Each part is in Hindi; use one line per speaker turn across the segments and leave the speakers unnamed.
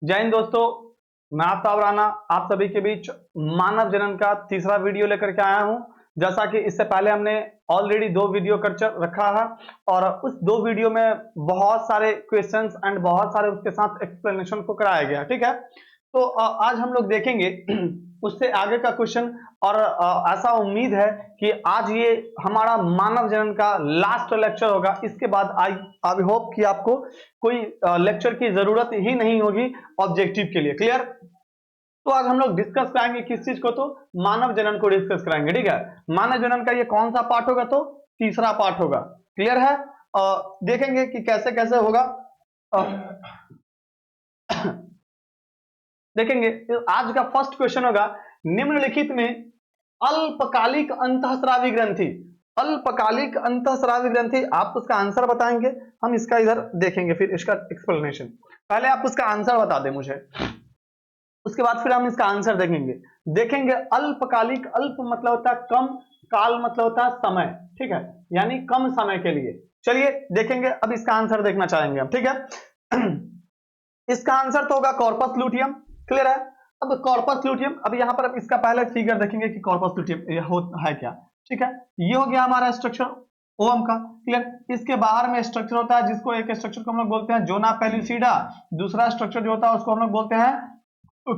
जय हिंद दोस्तों, मैं आफ्ताब राणा आप सभी के बीच मानव जनन का तीसरा वीडियो लेकर के आया हूं। जैसा कि इससे पहले हमने ऑलरेडी 2 वीडियो कर रखा है और उस 2 वीडियो में बहुत सारे क्वेश्चंस एंड बहुत सारे उसके साथ एक्सप्लेनेशन को कराया गया। ठीक है, तो आज हम लोग देखेंगे उससे आगे का क्वेश्चन और ऐसा उम्मीद है कि आज ये हमारा मानव जनन का लास्ट लेक्चर होगा। इसके बाद आई होप कि आपको कोई लेक्चर की जरूरत ही नहीं होगी ऑब्जेक्टिव के लिए। क्लियर? तो आज हम लोग डिस्कस करेंगे किस चीज को, तो मानव जनन को डिस्कस करेंगे। ठीक है, मानव जनन का ये कौन सा पार्ट होगा, तो तीसरा पार्ट होगा। क्लियर है? देखेंगे कि कैसे कैसे होगा। देखेंगे आज का फर्स्ट क्वेश्चन होगा, निम्नलिखित में अल्पकालिक अंतःस्रावी ग्रंथि, अल्पकालिक अंतःस्रावी ग्रंथि, आप उसका आंसर बताएंगे। हम इसका इधर देखेंगे, फिर इसका एक्सप्लेनेशन। पहले आप उसका आंसर बता दें मुझे, उसके बाद फिर हम इसका आंसर देखेंगे अल्पकालिक, अल्प मतलब होता है कम, काल मतलब होता है समय। ठीक है, यानी कम समय के लिए। चलिए देखेंगे, अब इसका आंसर देखना चाहेंगे हम। ठीक है, इसका आंसर तो होगा कॉर्पस लूटियम। क्लियर है? अब कॉर्पस लूटियम, अब यहां पर अब इसका पहले फिगर देखेंगे कि कॉर्पस लूटियम है क्या। ठीक है, ये हो गया हमारा स्ट्रक्चर ओवम का। क्लियर? इसके बाहर में स्ट्रक्चर होता है जिसको एक स्ट्रक्चर को हम लोग बोलते हैं जोना पेलुसिडा, दूसरा स्ट्रक्चर जो होता है उसको हम लोग बोलते हैं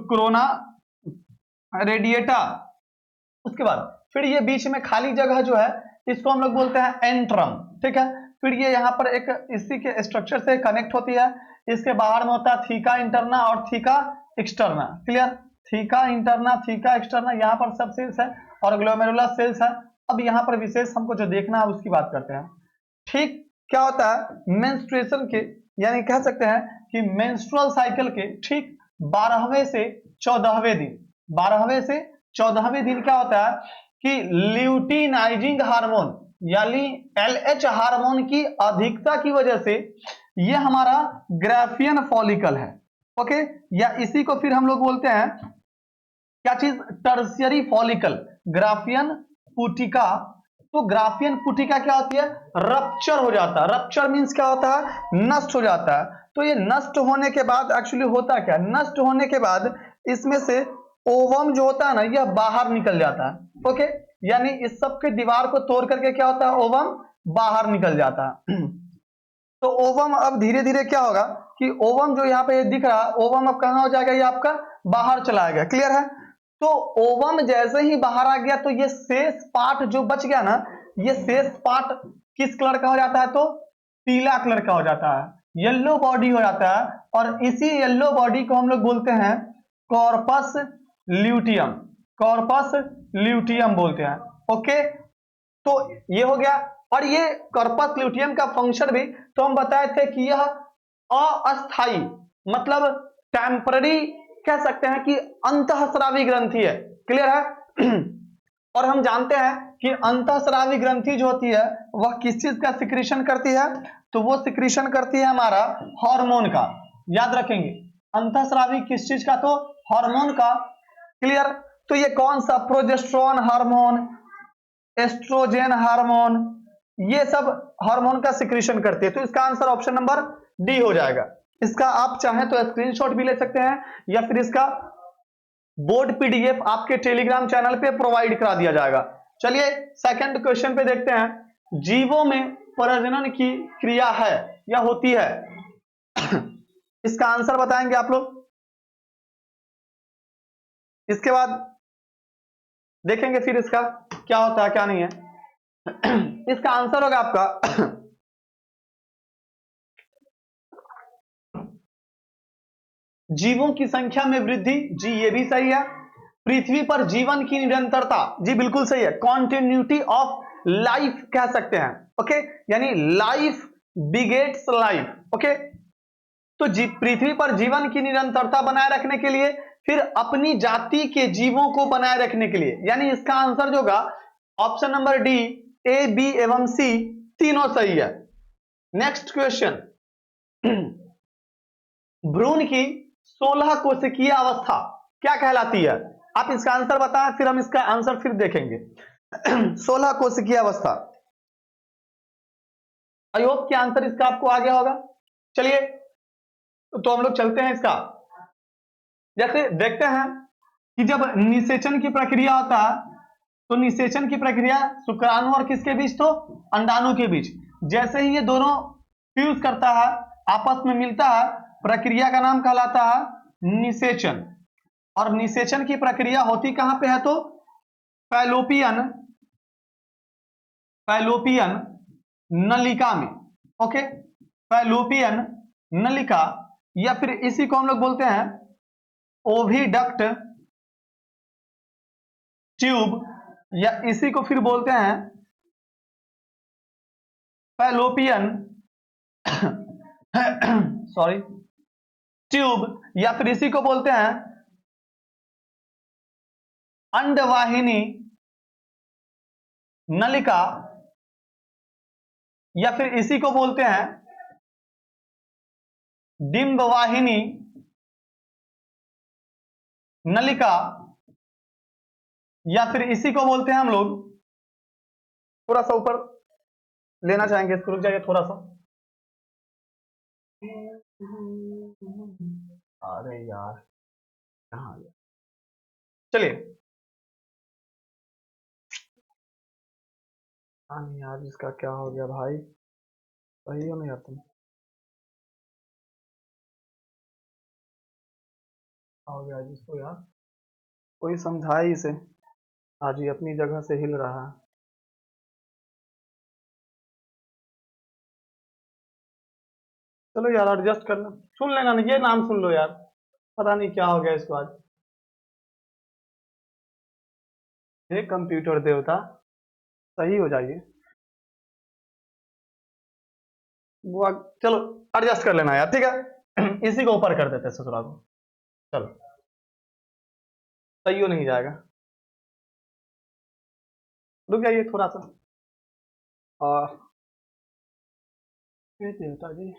कोरोना रेडिएटा। उसके बाद फिर ये बीच में खाली जगह जो है इसको हम लोग बोलते हैं एंट्रम। ठीक है, फिर ये यहाँ पर एक इसी के स्ट्रक्चर से कनेक्ट होती है। इसके बाहर में होता है थीका इंटरना और theca externa. Clear? Theca interna, theca externa, यहाँ पर सब सेल्स है और ग्लोमेरुलर सेल्स है। अब यहाँ पर विशेष हमको जो देखना है उसकी बात करते हैं। ठीक, क्या होता है मेंस्ट्रुएशन के, यानी कह सकते हैं कि मेंस्ट्रुअल साइकिल के ठीक 12वें से 14वें दिन, 12वें से 14वें दिन क्या होता है कि ल्यूटिनाइजिंग हार्मोन यानी एलएच हार्मोन की अधिकता की वजह से ये हमारा ग्राफियन फॉलिकल है। ओके, या इसी को फिर हम लोग बोलते हैं क्या चीज, टर्शियरी फॉलिकल, ग्राफियन पुटिका। तो ग्राफियन पुटिका क्या होती है, रप्चर हो जाता है। रप्चर मींस क्या होता है, नष्ट हो जाता है। तो ये नष्ट होने के बाद एक्चुअली होता क्या, नष्ट होने के बाद इसमें से ओवम जो होता है ना यह बाहर निकल जाता है। ओके, यानी इस सब के दीवार को तोड़ करके क्या होता है, ओवम बाहर निकल जाता है। तो ओवम अब धीरे धीरे क्या होगा कि ओवम जो यहाँ पे दिख रहा है, ओवम अब कहां हो जाएगा, ये आपका बाहर चला गया। क्लियर है? तो ओवम जैसे ही बाहर आ गया तो ये शेष पार्ट जो बच गया ना, ये शेष पार्ट किस कलर का हो जाता है, तो पीला कलर का हो जाता है, येलो बॉडी हो जाता है। और इसी येलो बॉडी को हम लोग बोलते हैं कॉर्पस ल्यूटियम, कॉर्पस ल्यूटियम बोलते हैं। ओके, तो ये हो गया। और ये कॉर्पस ल्यूटियम का फंक्शन भी तो हम बताए थे कि यह अस्थाई मतलब टेम्पररी कह सकते हैं कि अंतःस्रावी ग्रंथि है। क्लियर है? और हम जानते हैं कि अंतःस्रावी ग्रंथि जो होती है वह किस चीज का सिक्रीशन करती है, तो वो सिक्रीशन करती है हमारा हार्मोन का। याद रखेंगे, अंतःस्रावी किस चीज का, तो हार्मोन का। क्लियर? तो ये कौन सा, प्रोजेस्टेरोन हार्मोन, एस्ट्रोजन हार्मोन, ये सब हार्मोन का सिक्रीशन करती है। तो इसका आंसर ऑप्शन नंबर डी हो जाएगा। इसका आप चाहें तो स्क्रीनशॉट भी ले सकते हैं या फिर इसका बोर्ड पीडीएफ आपके टेलीग्राम चैनल पे प्रोवाइड करा दिया जाएगा। चलिए सेकंड क्वेश्चन पे देखते हैं। जीवों में प्रजनन की क्रिया है या होती है, इसका आंसर बताएंगे आप लोग। इसके बाद देखेंगे फिर इसका क्या होता है क्या नहीं है। इसका आंसर होगा आपका जीवों की संख्या में वृद्धि। जी ये भी सही है। पृथ्वी पर जीवन की निरंतरता, जी बिल्कुल सही है। कॉन्टिन्यूटी ऑफ लाइफ कह सकते हैं। ओके, यानी लाइफ बिगेट्स लाइफ। ओके, तो पृथ्वी पर जीवन की निरंतरता बनाए रखने के लिए, फिर अपनी जाति के जीवों को बनाए रखने के लिए, यानी इसका आंसर जो होगा option number D, A B एवं सी तीनों सही है। नेक्स्ट क्वेश्चन, भ्रूण की 16 कोशिकीय अवस्था क्या कहलाती है, आप इसका आंसर बताएं, फिर हम इसका आंसर फिर देखेंगे। 16 कोशिकीय अवस्था, आई होप कि आंसर इसका आपको आ गया होगा। चलिए तो हम लोग चलते हैं इसका जैसे देखते हैं कि जब निषेचन की प्रक्रिया होता है तो निषेचन की प्रक्रिया शुक्राणु और किसके बीच, तो अंडाणु के बीच। जैसे ही ये दोनों फ्यूज करता है, आपस में मिलता है, प्रक्रिया का नाम कहलाता है निषेचन। और निषेचन की प्रक्रिया होती कहां पे है, तो फैलोपियन नलिका में। ओके, फैलोपियन नलिका, या फिर इसी को हम लोग बोलते हैं ओविडक्ट ट्यूब, या इसी को फिर बोलते हैं फैलोपियन सॉरी ट्यूब, या फिर इसी को बोलते हैं अंडवाहिनी नलिका, या फिर इसी को बोलते हैं डिंबवाहिनी नलिका, या फिर इसी को बोलते हैं हम लोग, थोड़ा सा ऊपर लेना चाहेंगे इसको, रुक जाइए थोड़ा सा। अरे यार कहाँ गया, चलिए। यार इसका क्या हो गया भाई, सही हो नहीं यार तुम, हो गया जिसको यार, कोई समझाए इसे, आज ही अपनी जगह से हिल रहा है। चलो यार एडजस्ट करना, सुन लेना, ये नाम सुन लो यार, पता नहीं क्या हो गया इसको आज। हे कंप्यूटर देवता, सही हो जाइए। वो चलो एडजस्ट कर लेना यार, ठीक है। इसी को ऊपर कर देते हैं ससुरा को, चलो सही हो नहीं जाएगा, रुक जाइए थोड़ा सा। और देवता जी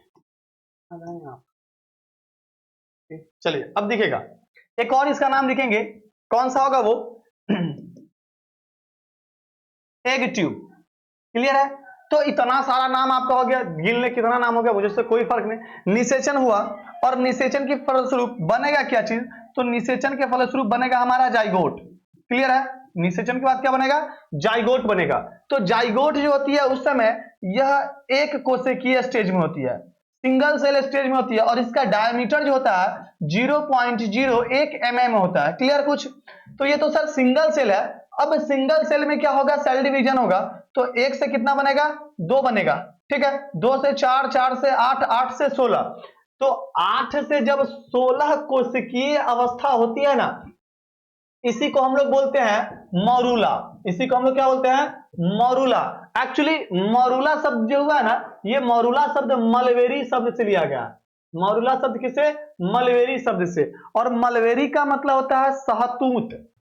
आ जाएंगे आप, चलिए अब दिखेगा, एक और इसका नाम लिखेंगे, कौन सा होगा वो, एग ट्यूब। क्लियर है, तो इतना सारा नाम आपका हो गया, गिनने कितना नाम हो गया मुझे से कोई फर्क नहीं। निषेचन हुआ, और निषेचन के फलस्वरूप बनेगा क्या चीज, तो निषेचन के फलस्वरूप बनेगा हमारा जाइगोट। क्लियर है, निषेचन के बाद क्या बनेगा, जाइगोट बनेगा। तो जाइगोट जो होती है उस समय यह एक कोशिकीय स्टेज में होती है, सिंगल सेल स्टेज में होती है, और इसका डायमीटर जो होता है 0.01 mm होता है। क्लियर कुछ, तो ये तो सर सिंगल सेल है। अब सिंगल सेल में क्या होगा, सेल डिवीजन होगा, तो एक से कितना बनेगा, दो बनेगा, ठीक है, दो से चार, चार से आठ, आठ से 16, तो 8 से जब 16 कोशिकीय अवस्था होती है ना, इसी को हम लोग बोलते हैं मॉरूला। इसी को हम लोग क्या बोलते हैं, मॉरूला। एक्चुअली मॉरूला शब्द जो हुआ है ना, ये मॉरूला शब्द मलवेरी शब्द से लिया गया। मॉरूला शब्द किसे, मलवेरी शब्द से, और मलवेरी का मतलब होता है सहतूत।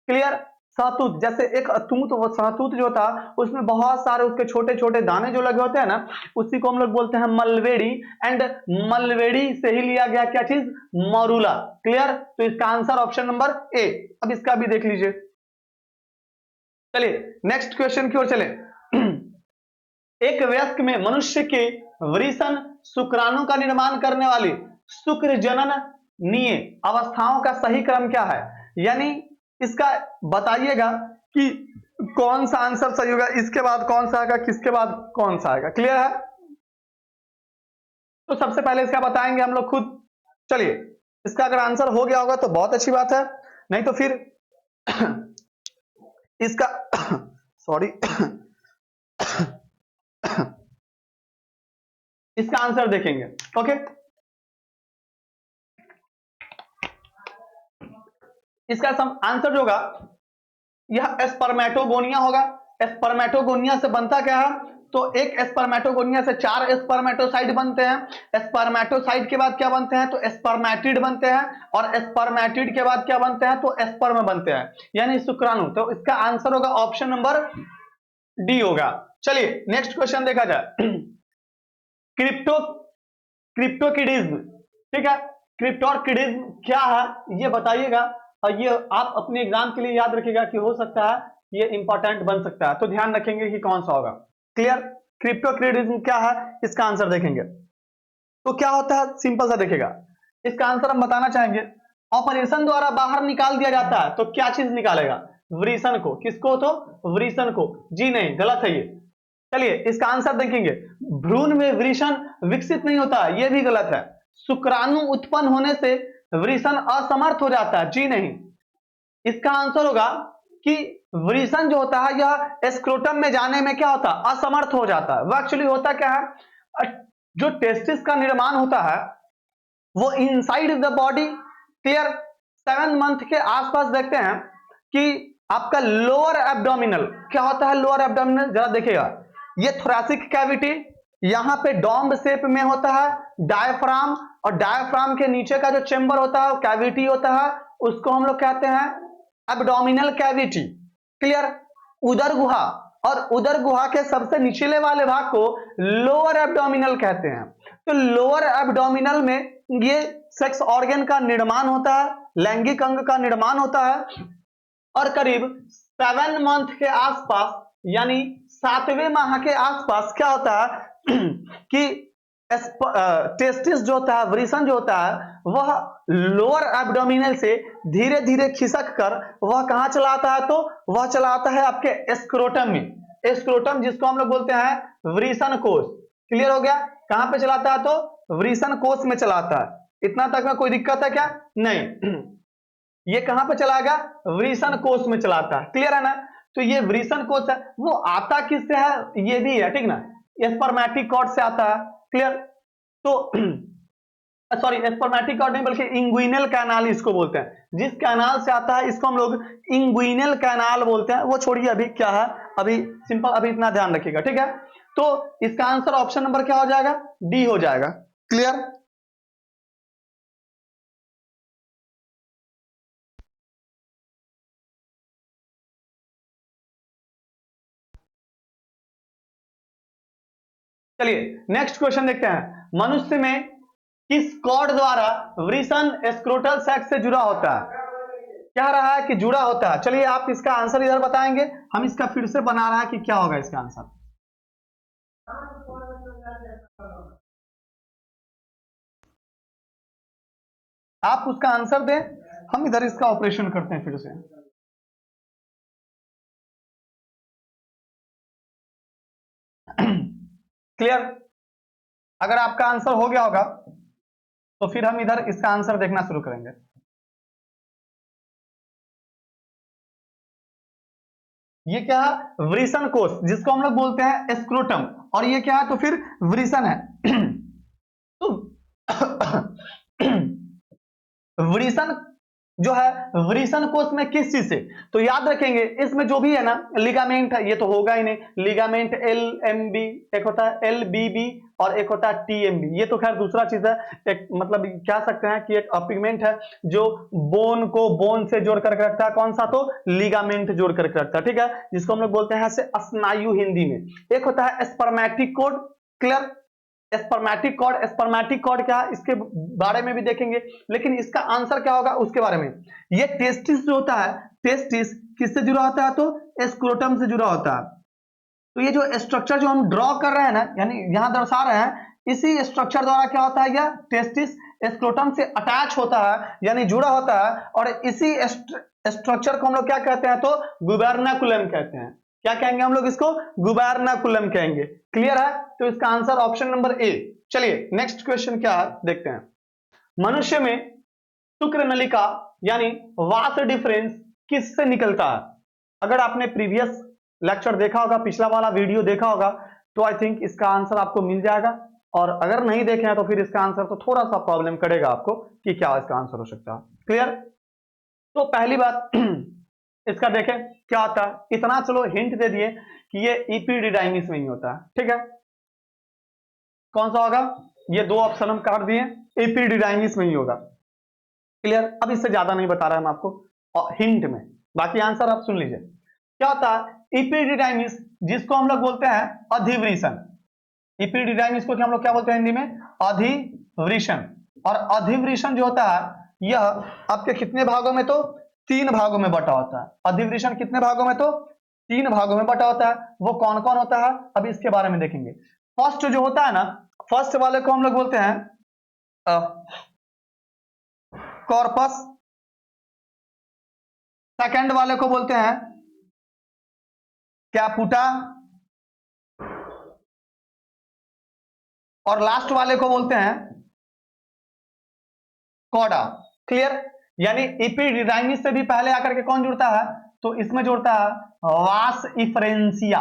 क्लियर, सहतूत, जैसे एक तूत, वो सहतूत जो था उसमें बहुत सारे उसके छोटे छोटे दाने जो लगे होते हैं ना, उसी को हम लोग बोलते हैं मलवेरी। एंड मलवेरी से ही लिया गया क्या चीज, मॉरूला। क्लियर, तो इसका आंसर ऑप्शन नंबर ए। अब इसका भी देख लीजिए, चलिए नेक्स्ट क्वेश्चन की ओर चले। एक वयस्क में मनुष्य के वृषण शुक्राणु का निर्माण करने वाली शुक्र जननीय अवस्थाओं का सही क्रम क्या है, यानी इसका बताइएगा कि कौन सा आंसर सही होगा, इसके बाद कौन सा आएगा, किसके बाद कौन सा आएगा। क्लियर है, तो सबसे पहले इसका बताएंगे हम लोग खुद। चलिए, इसका अगर आंसर हो गया होगा तो बहुत अच्छी बात है, नहीं तो फिर इसका सॉरी इसका आंसर देखेंगे। ओके, इसका आंसर जो होगा यह स्पर्मेटोगोनिया होगा। स्पर्मेटोगोनिया से बनता क्या है, तो एक स्पर्मेटोगोनिया से 4 स्पर्मेटोसाइट बनते हैं। स्पर्मेटोसाइट के बाद क्या बनते हैं, तो स्पर्मेटिड बनते हैं, और स्पर्मेटिड के बाद क्या बनते हैं, तो स्पर्म बनते हैं, यानी शुक्राणु। तो इसका आंसर होगा ऑप्शन नंबर डी होगा। चलिए नेक्स्ट क्वेश्चन देखा जाए। क्रिप्टोकिडिज्म, ठीक है, क्रिप्टोकिडिज्म क्या है ये बताइएगा, और ये आप अपने एग्जाम के लिए याद रखिएगा कि हो सकता है ये इंपॉर्टेंट बन सकता है, तो ध्यान रखेंगे कि कौन सा होगा। क्लियर, क्रिप्टोकिडिज्म क्या है, इसका आंसर देखेंगे। तो क्या होता है, सिंपल सा देखिएगा, इसका आंसर हम बताना चाहेंगे। ऑपरेशन द्वारा बाहर निकाल दिया जाता है तो क्या चीज निकालेगा? वृषण को। किसको? तो वृषण को। जी नहीं, गलत है ये। चलिए इसका आंसर देखेंगे। भ्रूण में वृषण विकसित नहीं होता, ये भी गलत है। शुक्राणु उत्पन्न होने से वृषण असमर्थ हो जाता है, जी नहीं। इसका आंसर होगा कि वृषण जो होता है यह स्क्रोटम में जाने में क्या होता है? असमर्थ हो जाता है। वह एक्चुअली होता क्या है, जो टेस्टिस का निर्माण होता है वो inside the body. Clear? 7 month के आसपास देखते हैं कि आपका लोअर एब्डोमिनल क्या होता है? लोअर एब्डोमिनल जरा देखिएगा, ये थोरैसिक कैविटी यहां पे डोम्ब शेप में होता है डायफ्राम, और डायफ्राम के नीचे का जो चेंबर होता है कैविटी होता है, उसको हम लोग कहते हैं एब्डोमिनल कैविटी। क्लियर? उदर गुहा, और उदर गुहा के सबसे निचले वाले भाग को लोअर एब्डोमिनल कहते हैं। तो लोअर एब्डोमिनल में ये सेक्स ऑर्गन का निर्माण होता है, लैंगिक अंग का निर्माण होता है, और करीब 7 मंथ के आसपास यानी 7वें माह के आसपास क्या होता है कि टेस्टिस जो होता है, वृषण जो होता है, वह लोअर एब्डोमिनल से धीरे धीरे खिसक कर वह कहां चला आता है? तो वह चला आता है आपके स्क्रोटम में। स्क्रोटम जिसको हम लोग बोलते हैं वृषण कोष। क्लियर हो गया? कहां पे चलाता है? तो वृषण कोष में चलाता है। इतना तक में कोई दिक्कत है क्या? नहीं। ये कहां पे चलाएगा? वृषण कोष में चलाता है। क्लियर है ना? तो ये वृषण कोष है, वो आता किससे है? ये भी है, ठीक ना, स्पर्मेटिक कॉर्ड से आता है। क्लियर? तो सॉरी, स्पर्मेटिक कॉर्ड नहीं बल्कि इंगुइनल कैनाल इसको बोलते हैं। जिस कैनाल से आता है इसको हम लोग इंगुइनल कैनाल बोलते हैं। वो छोड़िए, अभी क्या है, अभी सिंपल, अभी इतना ध्यान रखिएगा, ठीक है। तो इसका आंसर ऑप्शन नंबर क्या हो जाएगा? डी हो जाएगा। क्लियर? चलिए नेक्स्ट क्वेश्चन देखते हैं। मनुष्य में किस कॉर्ड द्वारा वृषण स्क्रोटल सैक से जुड़ा होता है? क्या रहा है कि जुड़ा होता है। चलिए आप इसका आंसर इधर बताएंगे, हम इसका फिर से बना रहा है कि क्या होगा इसका आंसर। आप उसका आंसर दें, हम इधर इसका ऑपरेशन करते हैं फिर से। क्लियर? अगर आपका आंसर हो गया होगा तो फिर हम इधर इसका आंसर देखना शुरू करेंगे। ये क्या है? वृषण कोष, जिसको हम लोग बोलते हैं स्क्रोटम, और ये क्या है? तो फिर वृषण है। तो वृषण जो है, वृषण कोष में किस चीज से? तो याद रखेंगे इसमें जो भी है ना लिगामेंट है, ये तो होगा ही नहीं। लिगामेंट एल एम बी, एक होता है एल बी बी और एक होता है टी एम बी। ये तो खैर दूसरा चीज है, एक मतलब कह सकते हैं कि एक पिगमेंट है जो बोन को बोन से जोड़ करके रखता है। कौन सा? तो लिगामेंट जोड़ करके रखता है, ठीक है, जिसको हम लोग बोलते हैं स्नायु हिंदी में। एक होता है spermatic cord. Clear? Spermatic cord, spermatic cord क्या है इसके बारे में भी देखेंगे, लेकिन इसका आंसर क्या होगा उसके बारे में। ये टेस्टिस जो होता है, टेस्टिस किससे जुड़ा होता है? तो स्क्रोटम से जुड़ा होता है। तो ये जो स्ट्रक्चर जो हम ड्रॉ कर रहे हैं ना, यानी यहां दर्शा रहे हैं, इसी स्ट्रक्चर द्वारा क्या होता है? यह टेस्टिस स्क्रोटम से अटैच होता है, यानी जुड़ा होता है, और इसी स्ट्रक्चर को हम लोग क्या कहते हैं? तो गुबर्नाकुलम कहते हैं। क्या कहेंगे हम लोग इसको? गुबर्नाकुलम कहेंगे। क्लियर है? तो इसका आंसर ऑप्शन नंबर ए। चलिए नेक्स्ट क्वेश्चन क्या है देखते हैं। मनुष्य में शुक्र नलिका यानी वास डिफरेंस किससे निकलता है? अगर आपने प्रीवियस लेक्चर देखा होगा, पिछला वाला वीडियो देखा होगा, तो आई थिंक इसका आंसर आपको मिल जाएगा। और अगर नहीं देखे हैं तो फिर इसका आंसर तो थोड़ा सा प्रॉब्लम करेगा आपको कि क्या इसका आंसर हो सकता है। क्लियर? तो पहली बात इसका देखें क्या होता है। इतना चलो हिंट दे दिए कि ये इपीडिडाइमिस में ही होता है, ठीक है। कौन सा होगा? ये दो ऑप्शन हम काट दिए, इपीडिडाइमिस में ही होगा। क्लियर? अब इससे ज्यादा नहीं बता रहा हम आपको हिंट में, बाकी आंसर आप सुन लीजिए। क्या होता है इपीडिडाइमिस, जिसको हम लोग बोलते हैं अधिवृषण। इपीडिडाइमिस को हम लोग क्या बोलते हैं हिंदी में? अधिवृषण। और अधिवृषण जो होता है यह आपके कितने भागों में? तो 3 भागों में बटा होता है। अधिवृषण कितने भागों में? तो 3 भागों में बटा होता है। वो कौन कौन होता है अब इसके बारे में देखेंगे। फर्स्ट जो होता है ना, फर्स्ट वाले को हम लोग बोलते हैं कॉर्पस सेकंड वाले को बोलते हैं कैपुटा और लास्ट वाले को बोलते हैं कॉडा। क्लियर? यानी एपिडिडाइमिस से भी पहले आकर के कौन जुड़ता है, तो इसमें जुड़ता है वास इफ्रेंसिया।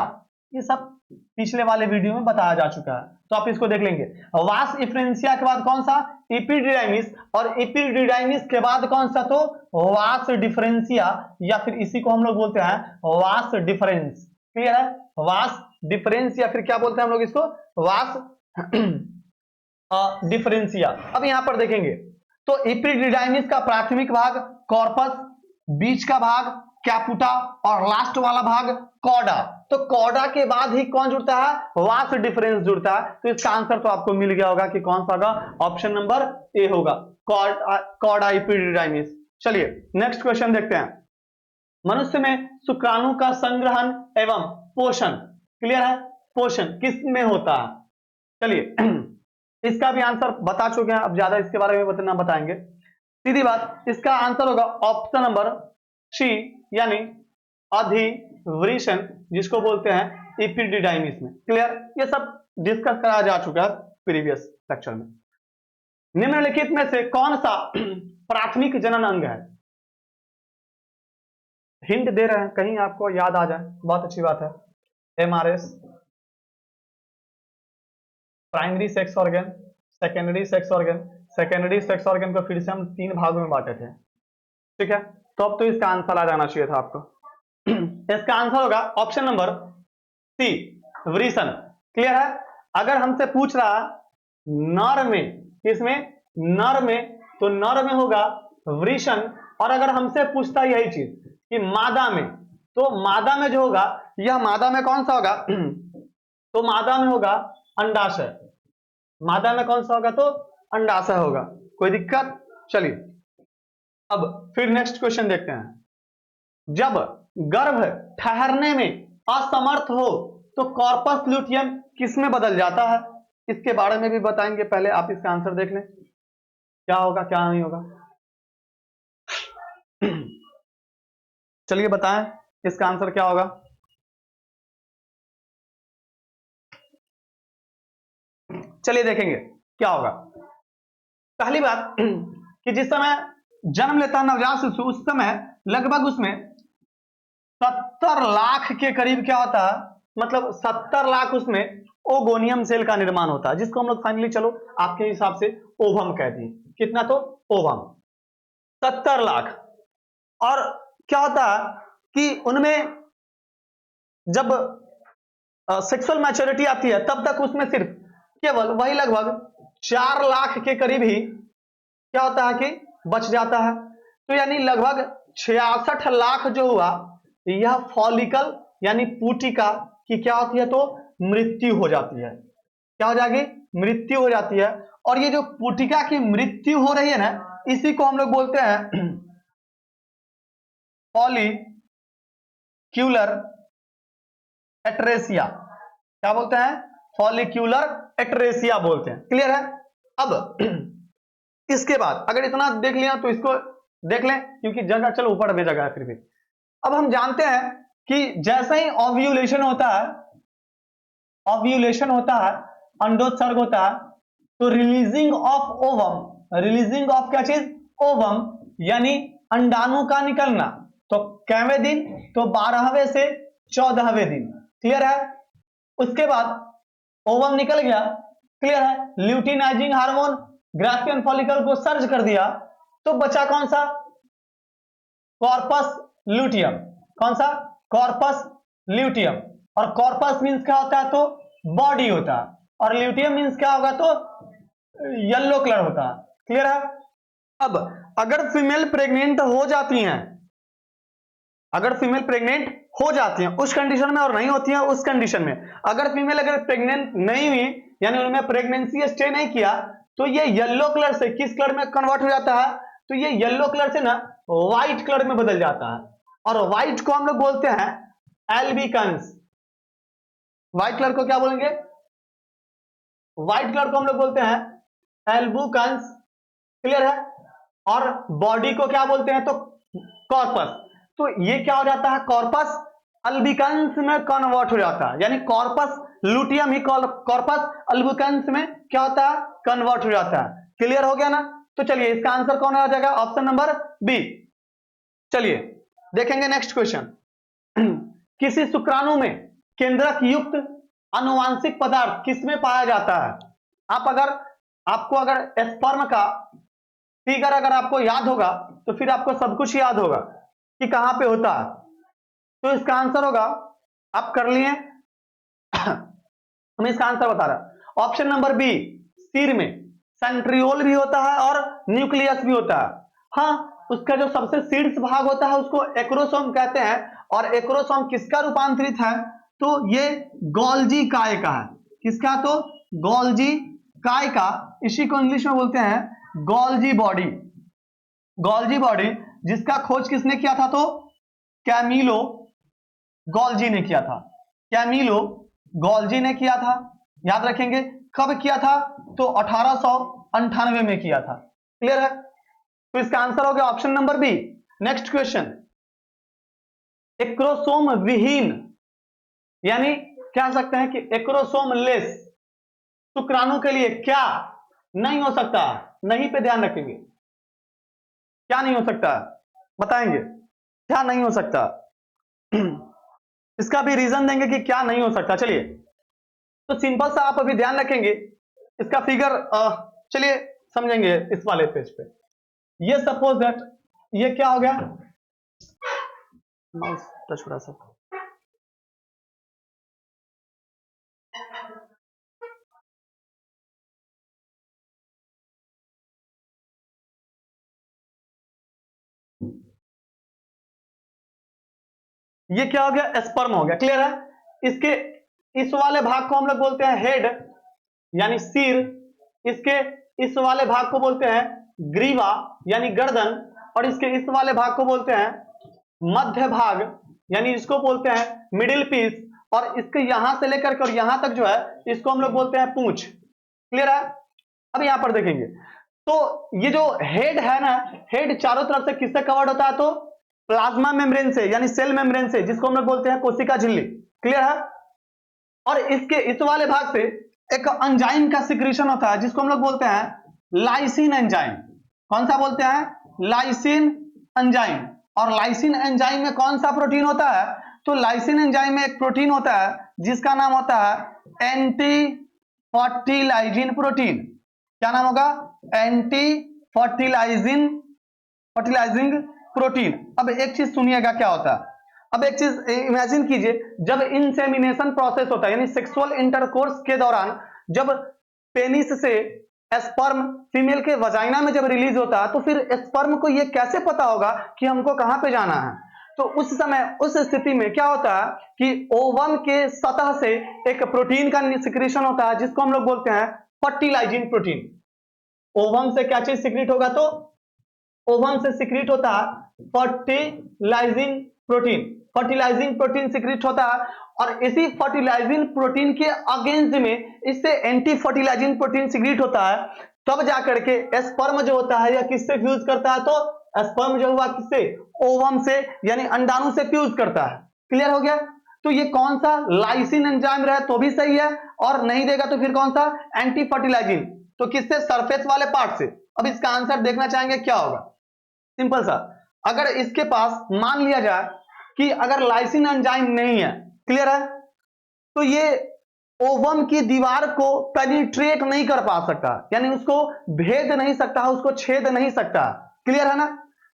ये सब पिछले वाले वीडियो में बताया जा चुका है, तो आप इसको देख लेंगे। वास इफ्रेंसिया के बाद कौन सा, एपिडिडाइमिस, और एपिडिडाइमिस के बाद कौन सा, तो वास डिफरेंसिया, या फिर इसी को हम लोग बोलते हैं वास डिफरेंस। क्लियर है? वास डिफरेंस, या फिर क्या बोलते हैं हम लोग इसको, वास डिफरेंसिया। अब यहां पर देखेंगे तो एपिडिडाइमिस का प्राथमिक भाग कॉर्पस, बीच का भाग कैपुटा और लास्ट वाला भाग कॉडा। तो कॉडा के बाद ही कौन जुड़ता है, वास डिफरेंस जुड़ता है। तो इसका आंसर तो आपको मिल गया होगा कि कौन सा होगा, ऑप्शन नंबर ए होगा, कॉडा एपिडिडाइमिस। चलिए नेक्स्ट क्वेश्चन देखते हैं। मनुष्य में शुक्राणु का संग्रहण एवं पोषण, क्लियर है, पोषण किस में होता है। चलिए इसका भी आंसर बता चुके हैं, अब ज्यादा इसके बारे में बताएंगे। सीधी बात, इसका आंसर होगा ऑप्शन नंबर सी, यानी अधिवृषण, जिसको बोलते हैं एपिडिडाइमिस में। क्लियर? ये सब डिस्कस कराया जा चुका है प्रीवियस लेक्चर में। निम्नलिखित में से कौन सा प्राथमिक जनन अंग है। हिंट दे रहे हैं, कहीं आपको याद आ जाए, बहुत अच्छी बात है। MRS, primary sex organ, secondary sex organ. Secondary sex organ को फिर से हम 3 भागों में बांटे थे, ठीक है। तो अब तो इसका आंसर आ जाना चाहिए था आपको। इसका आंसर होगा ऑप्शन नंबर सी, वृषण। क्लियर है? अगर हमसे पूछ रहा नर में, किसमें, नर में, तो नर में होगा वृषण। और अगर हमसे पूछता यही चीज कि मादा में, तो मादा में जो होगा, यह मादा में कौन सा होगा, तो मादा में होगा अंडाशय। मादा में कौन सा होगा, तो अंडाशय होगा। कोई दिक्कत? चलिए अब फिर नेक्स्ट क्वेश्चन देखते हैं। जब गर्भ ठहरने में असमर्थ हो तो कॉर्पस ल्यूटियम किस में बदल जाता है। इसके बारे में भी बताएंगे, पहले आप इसका आंसर देख लें, क्या होगा क्या नहीं होगा। चलिए बताएं इसका आंसर क्या होगा। चलिए देखेंगे क्या होगा। पहली बात कि जिस समय जन्म लेता है नवजात शिशु, उस समय लगभग उसमें 70 लाख के करीब क्या होता है, मतलब 70 लाख उसमें ओगोनियम सेल का निर्माण होता है, जिसको हम लोग फाइनली चलो आपके हिसाब से ओवम कहते हैं। कितना, तो ओवम 70 लाख। और क्या होता है कि उनमें जब सेक्सुअल मैच्योरिटी आती है, तब तक उसमें सिर्फ केवल वही लगभग 4 लाख के करीब ही क्या होता है कि बच जाता है। तो यानी लगभग 66 लाख जो हुआ, यह फॉलिकल यानी पुटिका की क्या होती है, तो मृत्यु हो जाती है। क्या हो जाएगी, मृत्यु हो जाती है। और ये जो पुटिका की मृत्यु हो रही है ना, इसी को हम लोग बोलते हैं फॉलिक्यूलर एट्रेसिया। क्या बोलते हैं, फॉलिक्यूलर एट्रेसिया बोलते हैं। क्लियर है? अब इसके बाद अगर इतना देख लिया तो इसको देख लें, क्योंकि जगह चलो ऊपर भी जगह है फिर भी। अब हम जानते हैं कि जैसे ही ओव्यूलेशन होता है, ओव्यूलेशन होता है, अंडोत्सर्ग होता है, तो releasing of ovum, releasing of क्या चीज, ओवम, यानी अंडाणु का निकलना, तो कैवें दिन, तो 12वें से 14वें दिन। क्लियर है? उसके बाद ओवम निकल गया, क्लियर है, ल्यूटिनाइजिंग हार्मोन ग्राफियन फॉलिकल को सर्ज कर दिया, तो बचा कौन सा, कॉर्पस ल्यूटियम। कौन सा, कॉर्पस ल्यूटियम। और कॉर्पस मींस क्या होता है, तो बॉडी होता है, और ल्यूटियम मींस क्या होगा, तो येलो कलर होता है। क्लियर है? अब अगर फीमेल प्रेग्नेंट हो जाती हैं, अगर फीमेल प्रेग्नेंट हो जाती हैं उस कंडीशन में, और नहीं होती है उस कंडीशन में, अगर फीमेल अगर प्रेग्नेंट नहीं हुई, यानी उन्होंने प्रेगनेंसी स्टे नहीं किया, तो ये येलो कलर से किस कलर में कन्वर्ट हो जाता है, तो ये येलो कलर से ना व्हाइट कलर में बदल जाता है। और व्हाइट को हम लोग बोलते हैं एल्बिकन्स। व्हाइट कलर को क्या बोलेंगे, व्हाइट कलर को हम लोग बोलते हैं एल्बुकन्स। क्लियर है? और बॉडी को क्या बोलते हैं, तो कॉर्पस। तो ये क्या हो जाता है, कॉर्पस अल्बिकन्स में कन्वर्ट हो जाता है, यानी कॉर्पस लुटियम ही कॉर्पस अल्बिकन्स में क्या होता है, कन्वर्ट हो जाता है। क्लियर हो गया ना? तो चलिए इसका आंसर कौन आ जाएगा, ऑप्शन नंबर बी। चलिए देखेंगे नेक्स्ट क्वेश्चन। किसी शुक्राणु में केंद्रक युक्त आनुवांशिक पदार्थ किसमें पाया जाता है? आपको अगर स्पर्म का फिगर अगर आपको याद होगा तो फिर आपको सब कुछ याद होगा कि कहां पे होता है। तो इसका आंसर होगा, आप कर लिए मैं इसका आंसर बता रहा, ऑप्शन नंबर बी, सिर में सेंट्रियोल भी होता है और न्यूक्लियस भी होता है। हाँ, उसका जो सबसे शीर्ष भाग होता है उसको एक्रोसोम कहते हैं, और एक्रोसोम किसका रूपांतरित है, तो ये गोल्जी काय का है। किसका? तो गोल्जी काय का, इसी को इंग्लिश में बोलते हैं गोल्जी बॉडी। गोल्जी बॉडी जिसका खोज किसने किया था, तो कैमिलो गोल्जी ने किया था। कैमिलो गोल्जी ने किया था, याद रखेंगे। कब किया था, तो 1898 में किया था। क्लियर है? तो इसका आंसर हो गया option number B. Next question, acrosome विहीन, यानी कह सकते हैं कि एक्रोसोम लेस शुक्राणु के लिए क्या नहीं हो सकता? नहीं पे ध्यान रखेंगे, क्या नहीं हो सकता बताएंगे, क्या नहीं हो सकता। इसका भी रीजन देंगे कि क्या नहीं हो सकता। चलिए तो सिंपल सा आप अभी ध्यान रखेंगे, इसका फिगर चलिए समझेंगे इस वाले पेज पे। ये सपोज दैट ये क्या हो गया, माउस टच थोड़ा सा, ये क्या हो गया, स्पर्म हो गया। क्लियर है? इसके इस वाले भाग को हम लोग बोलते हैं हेड, यानी सिर। इसके इस वाले भाग को बोलते हैं ग्रीवा, यानी गर्दन। और इसके इस वाले भाग को बोलते हैं मध्य भाग, यानी इसको बोलते हैं मिडिल पीस। और इसके यहां से लेकर के और यहां तक जो है इसको हम लोग बोलते हैं पूंछ। क्लियर है? अब यहां पर देखेंगे तो ये जो हेड है ना, हेड चारों तरफ से किससे कवर्ड होता है, तो प्लाज्मा मेम्ब्रेन से, यानी सेल मेम्ब्रेन से, जिसको हम लोग बोलते हैं कोशिका झिल्ली। क्लियर है? और इसके इस वाले भाग से एक एंजाइम का सिक्रीशन होता है जिसको हम लोग बोलते हैं लाइसिन एंजाइम। कौन सा बोलते हैं? Lysine enzyme. और लाइसिन एंजाइम में कौन सा प्रोटीन होता है, तो लाइसिन एंजाइम में एक प्रोटीन होता है जिसका नाम होता है एंटी फर्टिलाइजिन प्रोटीन। क्या नाम होगा? Anti fertilising protein. अब एक चीज सुनिएगा क्या होता है। अब एक चीज इमेजिन कीजिए, जब इंसेमिनेशन प्रोसेस होता है, यानी सेक्सुअल इंटरकोर्स के दौरान जब पेनिस से स्पर्म फीमेल के वजाइना में जब रिलीज होता है, तो फिर स्पर्म को यह कैसे पता होगा कि हमको कहां पे जाना है? तो उस समय उस स्थिति में क्या होता है कि ओवम के सतह से एक प्रोटीन का सिक्रीशन होता है जिसको हम लोग बोलते हैं फर्टिलाइजिंग प्रोटीन। ओवम से क्या चीज सिक्रीट होगा, तो ओवम से सिक्रीट होता है fertilising protein. Fertilising protein secrete होता है, और इसी फर्टिलाइजिंग प्रोटीन के अगेंस्ट में इससे एंटी फर्टिलाइजिंग प्रोटीन सिक्रीट होता है। तब जाकर के स्पर्म जो होता है यह किससे फ्यूज करता है, तो स्पर्म जो हुआ किससे? ओवम से, यानी अंडाणु से फ्यूज करता है। क्लियर हो गया? तो ये कौन सा लाइसिन एंजाइम रहे तो भी सही है, और नहीं देगा तो फिर कौन सा? Anti fertilising. तो किससे? सरफेस वाले पार्ट से। अब इसका आंसर देखना चाहेंगे क्या होगा, सिंपल सा। अगर इसके पास मान लिया जाए कि अगर लाइसिन एंजाइम नहीं है, क्लियर है, तो ये ओवम की दीवार को पेनिट्रेट नहीं कर पा सकता, यानी उसको भेद नहीं सकता, उसको छेद नहीं सकता। क्लियर है ना?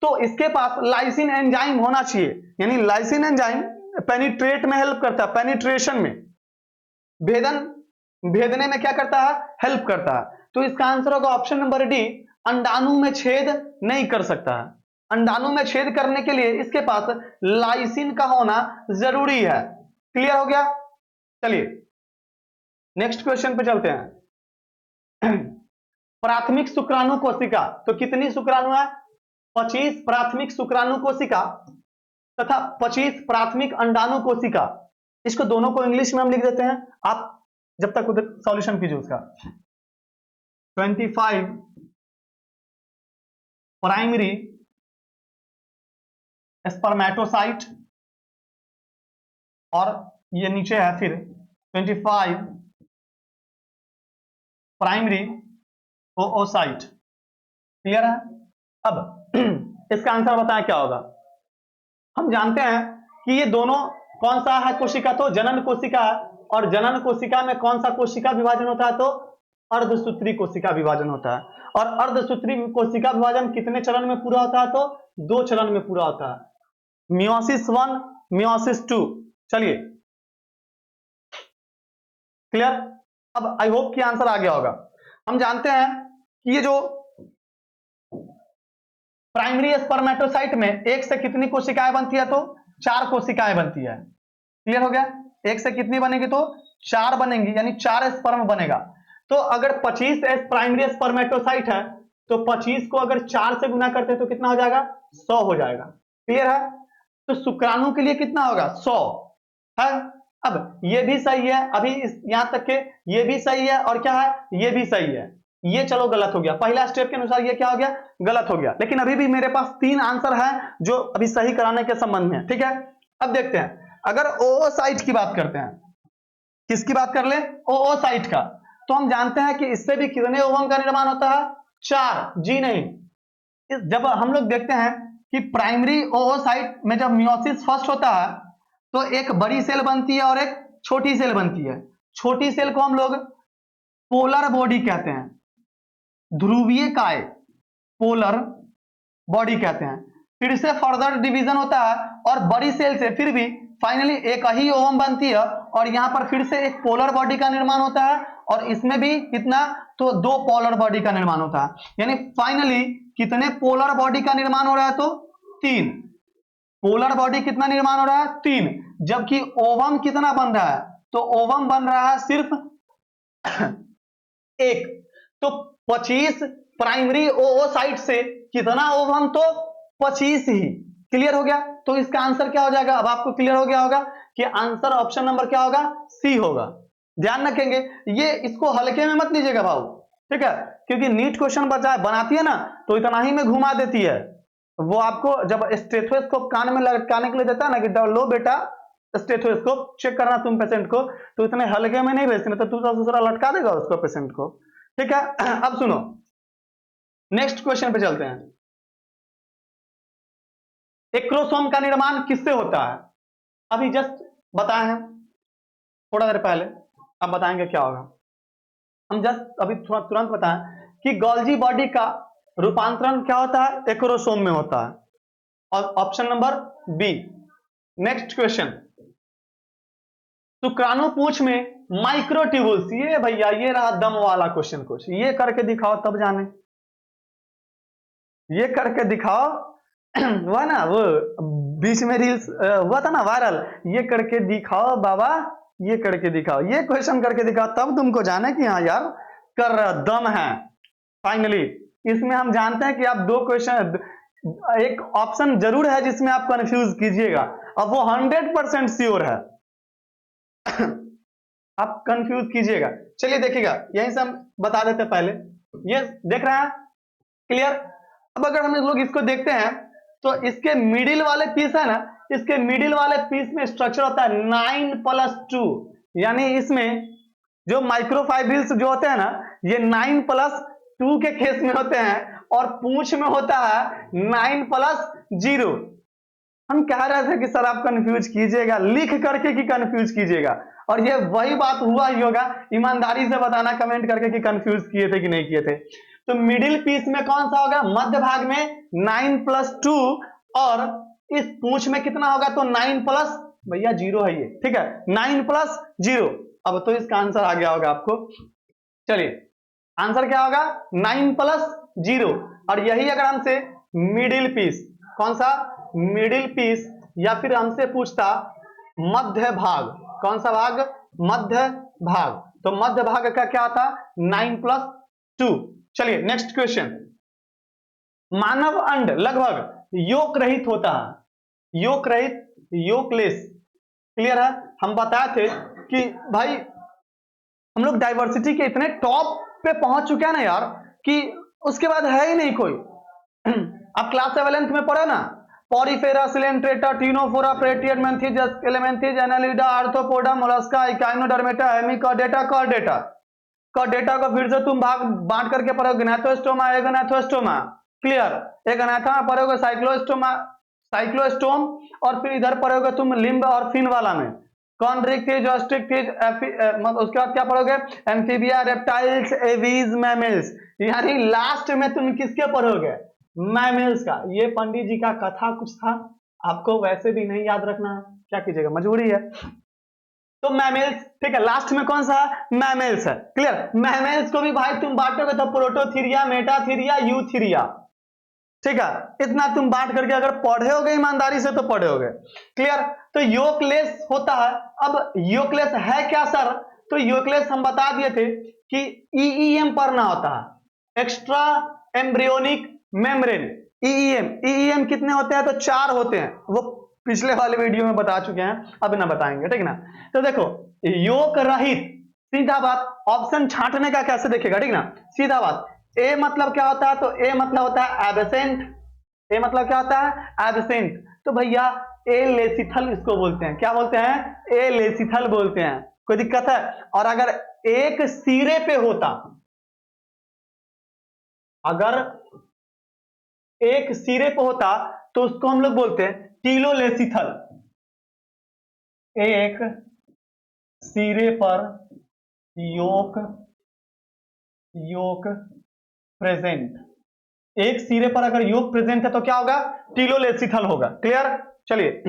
तो इसके पास लाइसिन एंजाइम होना चाहिए, यानी लाइसिन एंजाइम पेनिट्रेट में हेल्प करता है, पेनिट्रेशन में, भेदने में क्या करता है? हेल्प करता है। तो इसका आंसर होगा ऑप्शन नंबर डी, अंडाणु में छेद नहीं कर सकता है। अंडाणु में छेद करने के लिए इसके पास लाइसिन का होना जरूरी है। क्लियर हो गया? चलिए नेक्स्ट क्वेश्चन पे चलते हैं। प्राथमिक शुक्राणु कोशिका, तो कितनी शुक्राणु है? 25 प्राथमिक शुक्राणु कोशिका तथा 25 प्राथमिक अंडाणु कोशिका। इसको दोनों को इंग्लिश में हम लिख देते हैं, आप जब तक उधर सॉल्यूशन कीजिए उसका। 25 प्राइमरी स्पर्मेटोसाइट, और ये नीचे है फिर 25 प्राइमरी ओओसाइट। क्लियर है? अब इसका आंसर बताएं क्या होगा। हम जानते हैं कि ये दोनों कौन सा है कोशिका, तो जनन कोशिका है, और जनन कोशिका में कौन सा कोशिका विभाजन होता है, तो अर्धसूत्री कोशिका विभाजन होता है। और अर्धसूत्री कोशिका विभाजन कितने चरण में पूरा होता है, तो 2 चरण में पूरा होता है, मियोसिस 1, मियोसिस 2। चलिए क्लियर? अब आई होप कि आंसर आ गया होगा। हम जानते हैं कि ये जो प्राइमरी स्पर्मेटोसाइट में एक से कितनी कोशिकाएं बनती है, तो 4 कोशिकाएं बनती है। क्लियर हो गया? एक से कितनी बनेगी, तो 4 बनेंगी, यानी 4 स्पर्म बनेगा। तो अगर 25 प्राइमरी स्पर्मेटोसाइट है तो 25 को अगर 4 से गुना करते हैं तो कितना हो जाएगा, 100 हो जाएगा। क्लियर है? तो शुक्राणु के लिए कितना होगा, 100 है। अब ये भी सही है, अभी यहां तक के ये भी सही है, और क्या है, ये भी सही है। ये चलो गलत हो गया, पहला स्टेप के अनुसार ये क्या हो गया, गलत हो गया। लेकिन अभी भी मेरे पास 3 आंसर है जो अभी सही कराने के संबंध में। ठीक है, अब देखते हैं, अगर ओओसाइट की बात करते हैं, किसकी बात कर ले, ओओसाइट का, तो हम जानते हैं कि इससे भी कितने ओवम का निर्माण होता है, 4। जी नहीं, जब हम लोग देखते हैं कि प्राइमरी ओओसाइट में जब मियोसिस फर्स्ट होता है तो एक बड़ी सेल बनती है और एक छोटी सेल बनती है। छोटी सेल को हम लोग पोलर बॉडी कहते हैं, ध्रुवीय काय, पोलर बॉडी कहते हैं। फिर से फर्दर डिवीजन होता है और बड़ी सेल से फिर भी फाइनली एक ही ओवम बनती है, और यहां पर फिर से एक पोलर बॉडी का निर्माण होता है, और इसमें भी कितना, तो 2 पोलर बॉडी का निर्माण होता है। यानी फाइनली कितने पोलर बॉडी का निर्माण हो रहा है, तो 3 पोलर बॉडी कितना निर्माण हो रहा है, 3। जबकि ओवम कितना बन रहा है, तो ओवम बन रहा है सिर्फ 1। तो 25 प्राइमरी ओओसाइट से कितना ओवम, तो 25 ही। क्लियर हो गया? तो इसका आंसर क्या हो जाएगा, अब आपको क्लियर हो गया होगा कि आंसर ऑप्शन नंबर क्या होगा, सी होगा। ध्यान रखेंगे, ये इसको हल्के में मत लीजिएगा भाऊ, ठीक है, क्योंकि नीट क्वेश्चन बनाती है ना तो इतना ही में घुमा देती है। वो आपको जब स्टेथोस्कोप कान में लटकाने के लिए देता है ना कि लो बेटा स्टेथोस्कोप चेक करना तुम पेशेंट को, तो इतने हल्के में नहीं भेजते, तो दूसरा लटका देगा उसको पेशेंट को। ठीक है, अब सुनो नेक्स्ट क्वेश्चन पे चलते हैं। एक्रोसोम का निर्माण किससे होता है, अभी जस्ट बताए हैं थोड़ा देर पहले, अब बताएंगे क्या होगा। हम जस्ट अभी तुरंत बताएं कि गोल्जी बॉडी का रूपांतरण क्या होता है, एक्रोसोम में होता है, और option number B. Next question, शुक्राणु पूंछ में माइक्रोट्यूबुल्स, ये भैया ये रहा दम वाला क्वेश्चन, कुछ ये करके दिखाओ तब जाने, ये करके दिखाओ वह ना वो बीच में रील्स हुआ था ना वायरल, ये करके दिखाओ बाबा, ये करके दिखाओ, ये क्वेश्चन करके दिखाओ तब तुमको जाने कि हाँ यार कर दम है। फाइनली इसमें हम जानते हैं कि आप 2 क्वेश्चन, एक ऑप्शन जरूर है जिसमें आप कंफ्यूज कीजिएगा, अब वो 100% श्योर है आप कंफ्यूज कीजिएगा। चलिए देखिएगा, यहीं से हम बता देते पहले, ये देख रहे हैं क्लियर। अब अगर हम लोग इसको देखते हैं तो इसके मिडिल वाले पीस है ना, इसके मिडिल वाले पीस में स्ट्रक्चर होता है 9+2, यानी इसमें जो माइक्रोफाइब्रिल्स जो होते हैं ना ये 9+2 के केस में होते हैं, और पूंछ में होता है 9+0। हम कह रहे थे कि सर आप कंफ्यूज कीजिएगा, लिख करके कि कंफ्यूज कीजिएगा, और ये वही बात हुआ ही होगा। ईमानदारी से बताना कमेंट करके कि कंफ्यूज किए थे कि नहीं किए थे। तो मिडिल पीस में कौन सा होगा, मध्य भाग में 9+2, और इस पूंछ में कितना होगा, तो 9+ भैया 0 है ये, ठीक है, 9+0। अब तो इसका आंसर आ गया होगा आपको। चलिए आंसर क्या होगा, 9+0। और यही अगर हमसे मिडिल पीस, कौन सा मिडिल पीस, या फिर हमसे पूछता मध्य भाग, कौन सा भाग, मध्य भाग, तो मध्य भाग का क्या था, 9+2। चलिए नेक्स्ट क्वेश्चन, मानव अंड लगभग योक रहित होता है, योक रहित, योकलेस। क्लियर है? हम बताए थे कि भाई हम लोग डाइवर्सिटी के इतने टॉप पे पहुंच चुके हैं ना यार कि उसके बाद है ही नहीं कोई। आप क्लास 7th में पढ़े ना, पॉरीफेरा, सिलेंट्रेटा, टीनोफोरा, प्लेटियड, Aschelminthes, Annelida, Arthropoda, Mollusca, Echinodermata, Hemichordata, Chordata. Chordata को फिर से तुम भाग बांट करके पढ़ोगे, ग्नाथोस्टोमा, एगोनाथोस्टोमा, क्लियर। एक अनाथा में पढ़ोगे साइक्लोस्टोमा, साइक्लोस्टोम, और फिर इधर पढ़ोगे तुम लिम्ब और फिन वाला में कॉन्ड्रिक्टिज, ऑस्ट्रिक्टिज, उसके बाद क्या पढ़ोगे, एम्फीबिया, रेप्टाइल्स, एवीज, मैमल्स। यानी लास्ट में तुम किसके पढ़ोगे, मैमल्स का। ये पंडित जी का कथा कुछ था, आपको वैसे भी नहीं याद रखना है, क्या कीजिएगा, मजबूरी है। तो मैमल्स, ठीक है, लास्ट में कौन सा मैमल्स है, क्लियर। मैमल्स को भी भाई तुम बांटोगे तो प्रोटोथीरिया, मेटाथीरिया, यूथीरिया, ठीक है। इतना तुम बांट करके अगर पढ़ोगे ईमानदारी से तो पढ़ोगे, क्लियर। तो योकलेस होता है। अब योकलेस है क्या सर, तो योकलेस हम बता दिए थे कि ईईएम पढ़ना होता है, एक्स्ट्रा एम्ब्रियोनिक मेम्ब्रेन। ईईएम कितने होते हैं, तो 4 होते हैं, वो पिछले वाले वीडियो में बता चुके हैं, अब ना बताएंगे, ठीक ना। तो देखो योक रहित, सीधा बात, ऑप्शन छांटने का कैसे देखेगा, ठीक ना, सीधा बात। ए मतलब क्या होता है, तो ए मतलब होता है एब्सेंट। ए मतलब क्या होता है, एब्सेंट। तो भैया ए लेसिथल इसको बोलते हैं, क्या बोलते हैं, ए लेसिथल बोलते हैं, कोई दिक्कत है। और अगर एक सिरे पे होता, अगर एक सिरे पे होता तो उसको हम लोग बोलते हैं टीलोलेसिथल। एक सिरे पर योक प्रेजेंट, एक सिरे पर अगर योग प्रेजेंट है तो क्या होगा, टीलोलेसिथल होगा, क्लियर। चलिए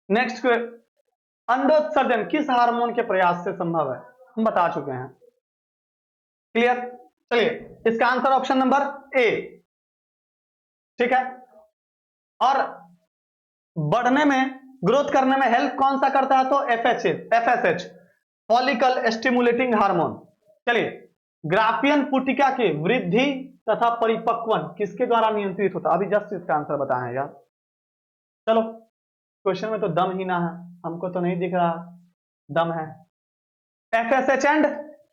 नेक्स्ट, अंडोत्सर्जन किस हार्मोन के प्रयास से संभव है, हम बता चुके हैं, क्लियर। चलिए इसका आंसर ऑप्शन नंबर ए, ठीक है। और बढ़ने में, ग्रोथ करने में हेल्प कौन सा करता है, तो एफएसएच, फॉलिकल स्टिमुलेटिंग हार्मोन। चलिए ग्राफियन पुटिका की वृद्धि तथा परिपक्वन किसके द्वारा नियंत्रित होता है, अभी जस्ट इसका आंसर बताएं यार। चलो क्वेश्चन में तो दम ही ना है, हमको तो नहीं दिख रहा दम है। एफएसएच एंड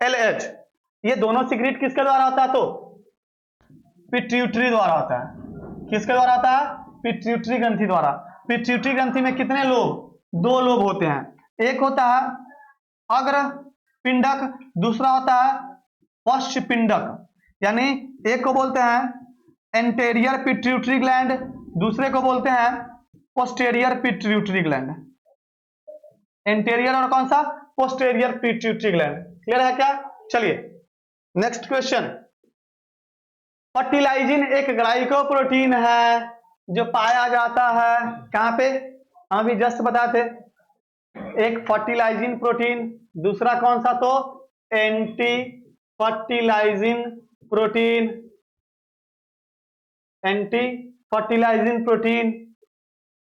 एलएच, ये दोनों सीक्रेट किसके द्वारा होता है, तो पिट्यूटरी द्वारा होता है। किसके द्वारा होता है, पिट्यूटरी ग्रंथि द्वारा। पिट्यूटरी ग्रंथि में कितने लोब, 2 लोब होते हैं, एक होता है अग्र पिंडक, दूसरा होता है पश्च पिंडक। यानी एक को बोलते हैं एंटेरियर पिट्यूटरी ग्लैंड, दूसरे को बोलते हैं पोस्टेरियर पिट्यूटरी ग्लैंड। एंटेरियर और कौन सा, पोस्टेरियर पिट्यूटरी ग्लैंड, क्लियर है क्या। चलिए नेक्स्ट क्वेश्चन, फर्टिलाइजिन एक ग्लाइकोप्रोटीन है जो पाया जाता है कहां पे, हम अभी जस्ट बताते, एक फर्टिलाइजिन प्रोटीन, दूसरा कौन सा, तो anti fertilizin protein, anti fertilizin protein.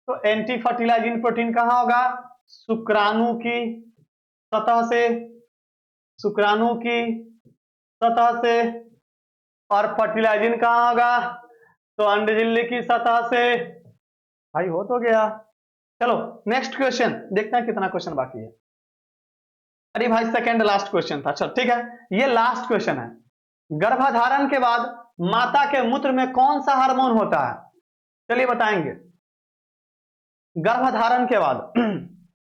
तो एंटी फर्टिलाइजिन प्रोटीन कहां होगा, शुक्राणु की सतह से, शुक्राणु की सतह से। और फर्टिलाइजिन कहां होगा, तो अंडझिल्ली की सतह से। भाई हो तो गया। चलो नेक्स्ट क्वेश्चन देखते हैं कितना क्वेश्चन बाकी है। अरे भाई सेकंड लास्ट क्वेश्चन था, चल ठीक है, ये लास्ट क्वेश्चन है। गर्भधारण के बाद माता के मूत्र में कौन सा हार्मोन होता है, चलिए बताएंगे। गर्भधारण के बाद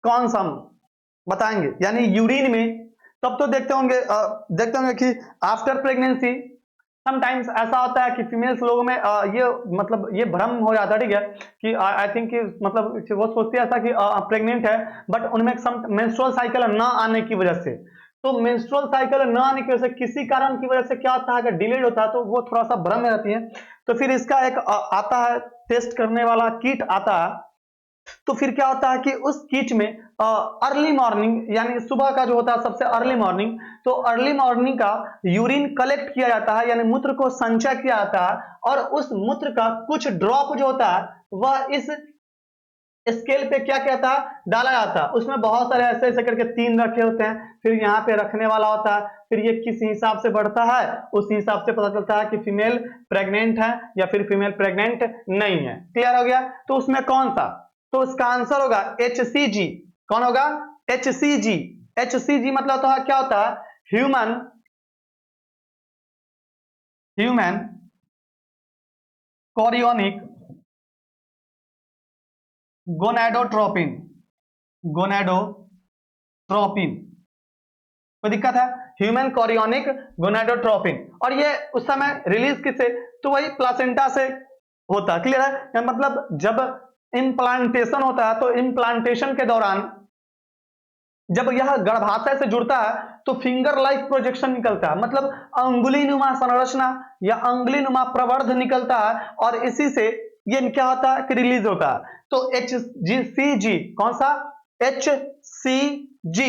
कौन सा बताएंगे, यानी यूरिन में। तब तो देखते होंगे कि आफ्टर प्रेगनेंसी समटाइम्स ऐसा होता है कि फीमेल्स लोगों में ये मतलब ये भ्रम हो जाता है, ठीक है, कि आई थिंक कि मतलब वो सोचती है ऐसा कि प्रेग्नेंट है, बट उनमें मेंस्ट्रुअल साइकिल न आने की वजह से, तो मेंस्ट्रुअल साइकिल न आने की वजह से किसी कारण की वजह से क्या होता है, अगर डिलेड होता है तो वो थोड़ा सा भ्रम में रहती है। तो फिर इसका एक आता है टेस्ट करने वाला किट आता है, तो फिर क्या होता है कि उस किट में अर्ली मॉर्निंग, यानी सुबह का जो होता है सबसे अर्ली मॉर्निंग, तो अर्ली मॉर्निंग का यूरिन कलेक्ट किया जाता है, यानी मूत्र को संचय किया जाता है, और उस मूत्र का कुछ ड्रॉप जो होता है वह इस स्केल पे क्या कहता है, डाला जाता है। उसमें बहुत सारे ऐसे ऐसे करके 3 रखे होते हैं, फिर यहाँ पे रखने वाला होता है, फिर ये किस हिसाब से बढ़ता है उस हिसाब से पता चलता है कि फीमेल प्रेग्नेंट है या फिर फीमेल प्रेग्नेंट नहीं है, क्लियर हो गया। तो उसमें कौन सा, तो उसका आंसर होगा HCG। कौन होगा, HCG। HCG मतलब तो क्या होता है, ह्यूमन कोरियोनिक गोनैडोट्रोपिन, गोनैडोट्रोपिन, कोई दिक्कत है? ह्यूमन कोरियोनिक गोनैडोट्रोपिन, और ये उस समय रिलीज किससे? तो वही प्लासेंटा से होता है। क्लियर है? मतलब जब इम्प्लांटेशन होता है तो इम्प्लांटेशन के दौरान जब यह गर्भाशय से जुड़ता है तो फिंगर लाइक प्रोजेक्शन निकलता है, मतलब अंगुली नुमा संरचना या अंगुली नुमा प्रवर्ध निकलता है, और इसी से ये क्या होता है कि रिलीज होता है। तो HCG, कौन सा? HCG,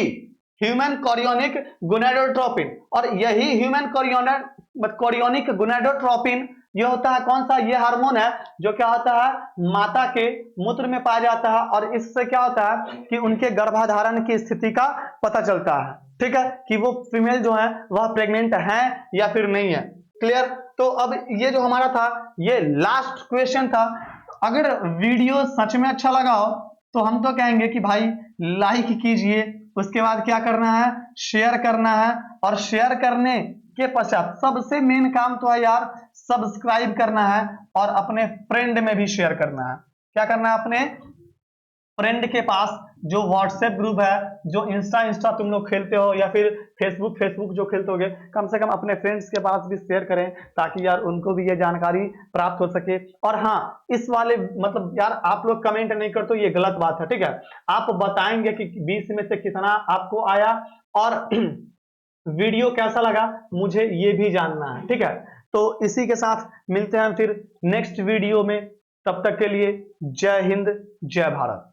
ह्यूमन कोरियोनिक गोनैडोट्रोपिन, और यही ह्यूमन कोरियोनिक गोनैडोट्रोपिन ये होता है कौन सा? ये हार्मोन है जो क्या होता है माता के मूत्र में पाया जाता है, और इससे क्या होता है कि उनके गर्भाधारण की स्थिति का पता चलता है। ठीक है, कि वो फीमेल जो है वह प्रेग्नेंट है या फिर नहीं है। क्लियर? तो अब ये जो हमारा था ये लास्ट क्वेश्चन था। अगर वीडियो सच में अच्छा लगा हो तो हम तो कहेंगे कि भाई लाइक कीजिए, उसके बाद क्या करना है? शेयर करना है, और शेयर करने के पश्चात सबसे मेन काम तो है यार सब्सक्राइब करना है, और अपने फ्रेंड में भी शेयर करना है। क्या करना है? अपने फ्रेंड के पास जो व्हाट्सएप ग्रुप है, जो इंस्टा तुम लोग खेलते हो, या फिर फेसबुक जो खेलते होगे, कम से कम अपने फ्रेंड्स के पास भी शेयर करें, ताकि यार उनको भी ये जानकारी प्राप्त हो सके। और हाँ, इस वाले मतलब यार आप लोग कमेंट नहीं करते तो ये गलत बात है। ठीक है, आप बताएंगे कि 20 में से कितना आपको आया, और वीडियो कैसा लगा मुझे ये भी जानना है। ठीक है, तो इसी के साथ मिलते हैं फिर नेक्स्ट वीडियो में। तब तक के लिए जय हिंद, जय भारत।